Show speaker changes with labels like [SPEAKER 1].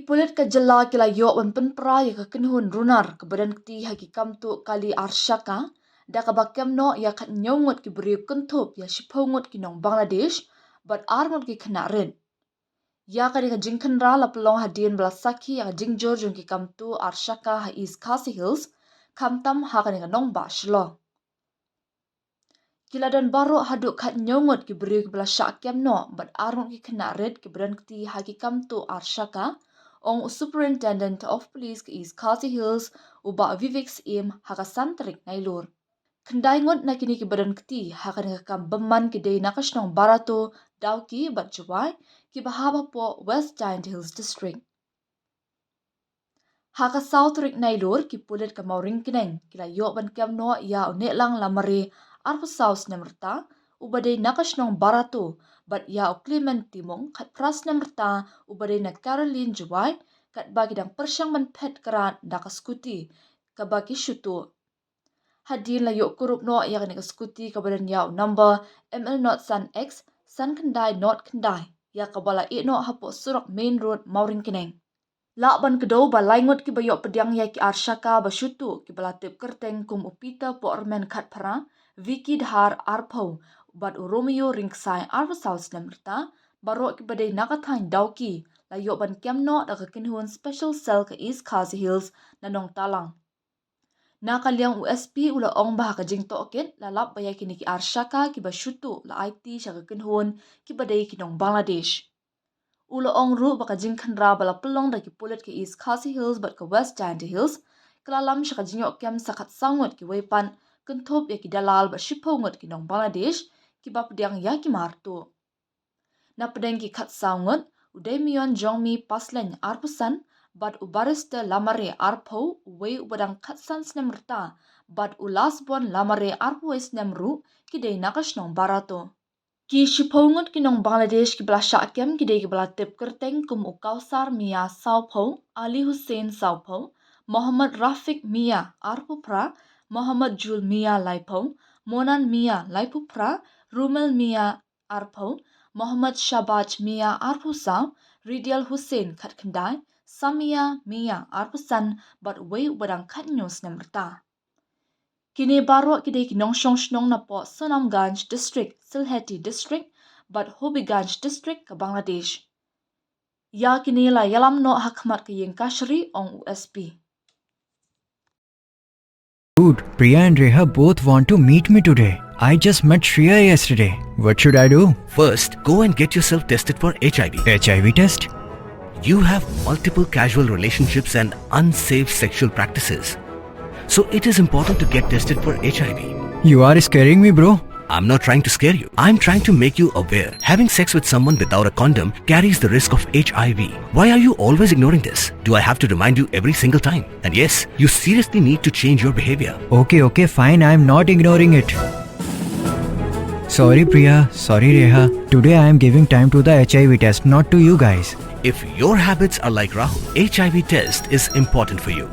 [SPEAKER 1] pulit ka jala kila yo wan penpra ya ka kenhun runar ke badan keti hagi kamtu kali arshaka da ka bakem no ya kat nyongot ki beriu kentup ya shipongot ki nong Bangladesh bat arngot ki kena rin. Ya ka dika jingkan ra la pelong hadien belasaki ya jingjor jung ki kamtu arshaka ha East Khasi Hills kamtam ha ka dika nong ba shlo. Kila dan baru haduk kat nyongot ki beriu ki belasak kem no bat arngot ki kena rin ki badan keti hagi kamtu arshaka ong Superintendent of Police ke East Khasi Hills uba Vivek Im haka santrik nailur. Kendai ngot na kini ki badan keti haka nakakam beman ki day nakasnong barato dauki bat jawai ki bahaba po West Giant Hills District. Haka South Rik nailur ki pulit ka mauring kineng kila yo ban kem no ya unek lang lamari arpa South namerta uba day nakasnong barato bat ya o Clement Timong kat pras namerta uba day na Caroline jawai kat bagi dang persyang man pet kerat daka skuti ka bagi syutu. Hadin la yuk kurup no ya kan skuti ka badan ya number ML not San X San Kendai not Kendai ya ka bala no hapo surak main road mauring kineng. La ban kedo ba laingot ki bayok pediang ya ki arshaka ba syutu ki bala tip kerteng kum upita po ormen kat para Vicky Dhar Arpo bat Romeo Ringsai Arpa South namerta barok ki badai nakathain dauki la yok ban kiamno da kinhuan special cell ke East Khasi Hills na nong talang. Nakaliang USP ula ong bah ka jing toket la lap baya kini ki arshaka ki basyutu la IT sya kinhuan ki badai ki nong Bangladesh. Ula ong ru baka jing khanra bala pelong da ki pulit ke East Khasi Hills bat ke West Giant Hills kelalam sya ka jingyok kiam sakat sangot ki wepan kentup ya ki dalal ba shipongot ki nong Bangladesh ki ba pediang ya ki martu. Na pedang ki kat sangot Udemion Jongmi Paslen Arpusan bat ubarista lamare arpo we ubadang katsan snemrta bat ulasbon lamare arpo snemru ki day nakasnong barato. Ki shipongot ki nong Bangladesh ki bala syakem ki day ki bala tip kerteng kum ukausar Mia Saupo, Ali Hussein Saupo, Muhammad Rafiq Mia Arpo pra, Muhammad Jul Mia Laipo, Monan Mia Laipo pra, Rumel Mia Arpo, Muhammad Shabaj Mia Arpusa, Ridial Hussein kat kendai, Samia Mia Arpusan bat wei badang kat nyos namerta. Kini baru kidai kinong shnong na po Sonamganj District, Silheti District, bat Hobiganj District ke Bangladesh. Ya kini la yalam no hakmat ke yeng kashri ong USP.
[SPEAKER 2] Dude, Priya and Reha both want to meet me today. I just met Shreya yesterday. What should I do?
[SPEAKER 3] First, go and get yourself tested for HIV.
[SPEAKER 2] HIV test?
[SPEAKER 3] You have multiple casual relationships and unsafe sexual practices. So it is important to get tested for HIV.
[SPEAKER 2] You are scaring me, bro.
[SPEAKER 3] I'm not trying to scare you. I'm trying to make you aware. Having sex with someone without a condom carries the risk of HIV. Why are you always ignoring this? Do I have to remind you every single time? And yes, you seriously need to change your behavior.
[SPEAKER 2] Okay, fine. I'm not ignoring it. Sorry, Priya. Sorry, Reha. Today I am giving time to the HIV test, not to you guys.
[SPEAKER 3] If your habits are like Rahul, HIV test is important for you.